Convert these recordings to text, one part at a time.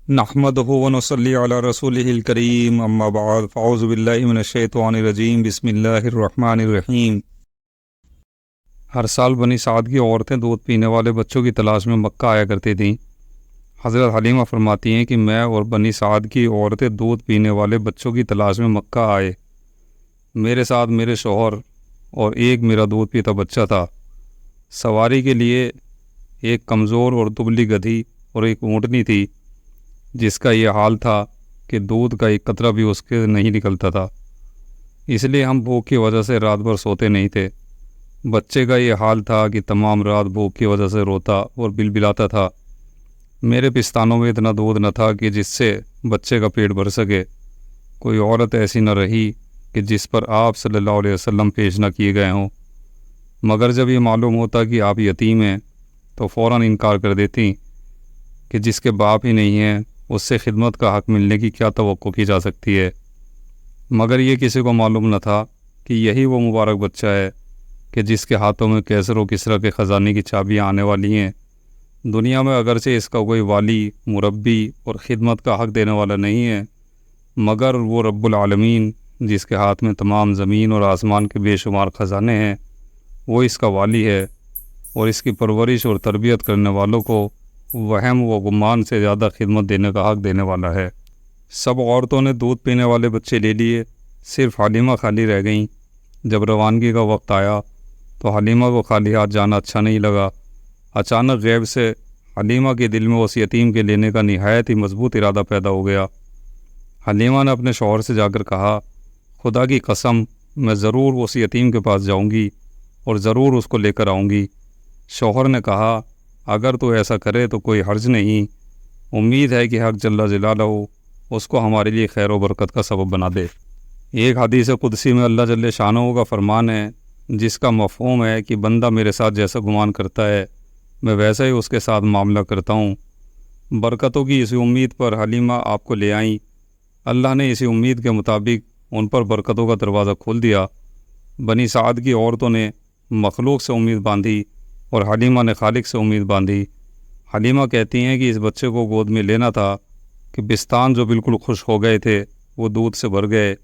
نحمدہ ونصلی علی رسولہ الکریم اما بعد فاعوذ باللہ من الشیطان الرجیم بسم اللہ الرحمن الرحیم۔ ہر سال بنی سعد کی عورتیں دودھ پینے والے بچوں کی تلاش میں مکہ آیا کرتی تھیں۔ حضرت حلیمہ فرماتی ہیں کہ میں اور بنی سعد کی عورتیں دودھ پینے والے بچوں کی تلاش میں مکہ آئے۔ میرے ساتھ میرے شوہر اور ایک میرا دودھ پیتا بچہ تھا۔ سواری کے لیے ایک کمزور اور دبلی گدھی اور ایک اونٹنی تھی، جس کا یہ حال تھا کہ دودھ کا ایک قطرہ بھی اس کے نہیں نکلتا تھا، اس لیے ہم بھوک کی وجہ سے رات بھر سوتے نہیں تھے۔ بچے کا یہ حال تھا کہ تمام رات بھوک کی وجہ سے روتا اور بلبلاتا تھا۔ میرے پستانوں میں اتنا دودھ نہ تھا کہ جس سے بچے کا پیٹ بھر سکے۔ کوئی عورت ایسی نہ رہی کہ جس پر آپ صلی اللہ علیہ وسلم پیش نہ کیے گئے ہوں، مگر جب یہ معلوم ہوتا کہ آپ یتیم ہیں تو فوراً انکار کر دیتی کہ جس کے باپ ہی نہیں ہیں اس سے خدمت کا حق ملنے کی کیا توقع کی جا سکتی ہے۔ مگر یہ کسی کو معلوم نہ تھا کہ یہی وہ مبارک بچہ ہے کہ جس کے ہاتھوں میں کیسر و کسریٰ کے خزانے کی چابیاں آنے والی ہیں۔ دنیا میں اگرچہ اس کا کوئی والی، مربی اور خدمت کا حق دینے والا نہیں ہے، مگر وہ رب العالمین جس کے ہاتھ میں تمام زمین اور آسمان کے بے شمار خزانے ہیں، وہ اس کا والی ہے اور اس کی پرورش اور تربیت کرنے والوں کو وہم و گمان سے زیادہ خدمت دینے کا حق دینے والا ہے۔ سب عورتوں نے دودھ پینے والے بچے لے لیے، صرف حلیمہ خالی رہ گئیں۔ جب روانگی کا وقت آیا تو حلیمہ کو خالی ہاتھ جانا اچھا نہیں لگا۔ اچانک غیب سے حلیمہ کے دل میں اس یتیم کے لینے کا نہایت ہی مضبوط ارادہ پیدا ہو گیا۔ حلیمہ نے اپنے شوہر سے جا کر کہا، خدا کی قسم میں ضرور اس یتیم کے پاس جاؤں گی اور ضرور اس کو لے کر آؤں گی۔ شوہر نے کہا، اگر تو ایسا کرے تو کوئی حرج نہیں، امید ہے کہ حق جل جلالہ اس کو ہمارے لیے خیر و برکت کا سبب بنا دے۔ ایک حدیث قدسی میں اللہ جل شانہ کا فرمان ہے، جس کا مفہوم ہے کہ بندہ میرے ساتھ جیسا گمان کرتا ہے میں ویسا ہی اس کے ساتھ معاملہ کرتا ہوں۔ برکتوں کی اسی امید پر حلیمہ آپ کو لے آئیں۔ اللہ نے اسی امید کے مطابق ان پر برکتوں کا دروازہ کھول دیا۔ بنی سعد کی عورتوں نے مخلوق سے امید باندھی اور حلیمہ نے خالق سے امید باندھی۔ حلیمہ کہتی ہیں کہ اس بچے کو گود میں لینا تھا کہ بستان جو بالکل خشک ہو گئے تھے وہ دودھ سے بھر گئے۔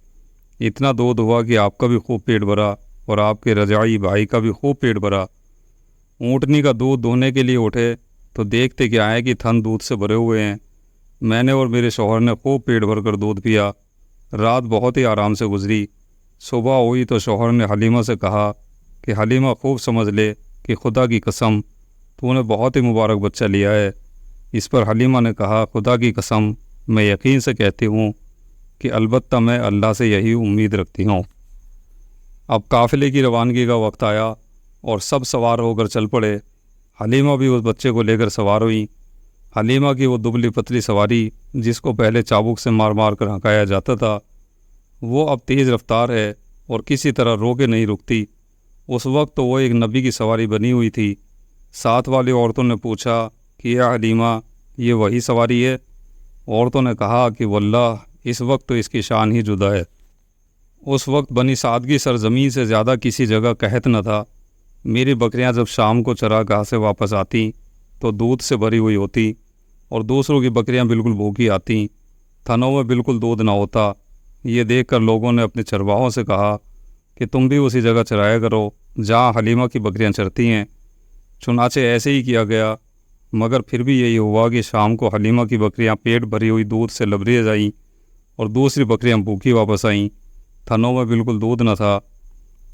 اتنا دودھ ہوا کہ آپ کا بھی خوب پیٹ بھرا اور آپ کے رضاعی بھائی کا بھی خوب پیٹ بھرا۔ اونٹنی کا دودھ دھونے کے لیے اٹھے تو دیکھتے کیا ہے کہ تھن دودھ سے بھرے ہوئے ہیں۔ میں نے اور میرے شوہر نے خوب پیٹ بھر کر دودھ پیا۔ رات بہت ہی آرام سے گزری۔ صبح ہوئی تو شوہر نے حلیمہ سے کہا کہ حلیمہ خوب سمجھ لے کہ خدا کی قسم تو نے بہت ہی مبارک بچہ لیا ہے۔ اس پر حلیمہ نے کہا، خدا کی قسم میں یقین سے کہتی ہوں کہ البتہ میں اللہ سے یہی امید رکھتی ہوں۔ اب قافلے کی روانگی کا وقت آیا اور سب سوار ہو کر چل پڑے۔ حلیمہ بھی اس بچے کو لے کر سوار ہوئی۔ حلیمہ کی وہ دبلی پتلی سواری جس کو پہلے چابک سے مار مار کر ہنکایا جاتا تھا، وہ اب تیز رفتار ہے اور کسی طرح رو کے نہیں رکتی۔ اس وقت تو وہ ایک نبی کی سواری بنی ہوئی تھی۔ ساتھ والی عورتوں نے پوچھا کہ یا حلیمہ، یہ وہی سواری ہے؟ عورتوں نے کہا کہ واللہ اس وقت تو اس کی شان ہی جدا ہے۔ اس وقت بنی سعد کی سرزمین سے زیادہ کسی جگہ قحط نہ تھا۔ میری بکریاں جب شام کو چرا گاہ سے واپس آتیں تو دودھ سے بھری ہوئی ہوتی اور دوسروں کی بکریاں بالکل بھوکی آتیں، تھنوں میں بالکل دودھ نہ ہوتا۔ یہ دیکھ کر لوگوں نے اپنے چرواہوں سے کہا کہ تم بھی اسی جگہ چرایا کرو جہاں حلیمہ کی بکریاں چرتی ہیں۔ چنانچہ ایسے ہی کیا گیا، مگر پھر بھی یہی ہوا کہ شام کو حلیمہ کی بکریاں پیٹ بھری ہوئی دودھ سے لبریز آئیں اور دوسری بکریاں بھوکی واپس آئیں، تھنوں میں بالکل دودھ نہ تھا۔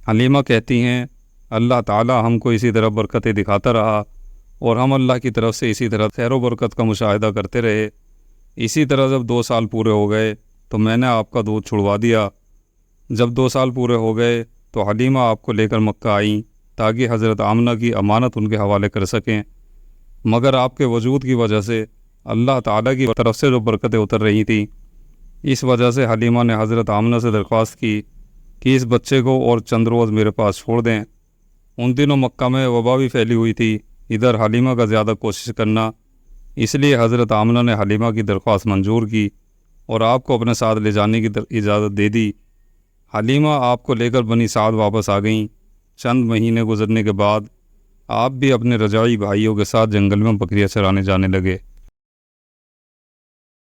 حلیمہ کہتی ہیں، اللہ تعالی ہم کو اسی طرح برکتیں دکھاتا رہا اور ہم اللہ کی طرف سے اسی طرح خیر و برکت کا مشاہدہ کرتے رہے۔ اسی طرح جب 2 سال پورے ہو گئے تو میں نے آپ کا دودھ چھڑوا دیا۔ جب 2 سال پورے ہو گئے تو حلیمہ آپ کو لے کر مکہ آئیں تاکہ حضرت آمنہ کی امانت ان کے حوالے کر سکیں، مگر آپ کے وجود کی وجہ سے اللہ تعالیٰ کی طرف سے جو برکتیں اتر رہی تھیں، اس وجہ سے حلیمہ نے حضرت آمنہ سے درخواست کی کہ اس بچے کو اور چند روز میرے پاس چھوڑ دیں۔ ان دنوں مکہ میں وبا بھی پھیلی ہوئی تھی، ادھر حلیمہ کا زیادہ کوشش کرنا، اس لیے حضرت آمنہ نے حلیمہ کی درخواست منظور کی اور آپ کو اپنے ساتھ لے جانے کی اجازت دے دی۔ حلیمہ آپ کو لے کر بنی سعد واپس آ گئیں۔ چند مہینے گزرنے کے بعد آپ بھی اپنے رضاعی بھائیوں کے ساتھ جنگل میں بکریاں چرانے جانے لگے۔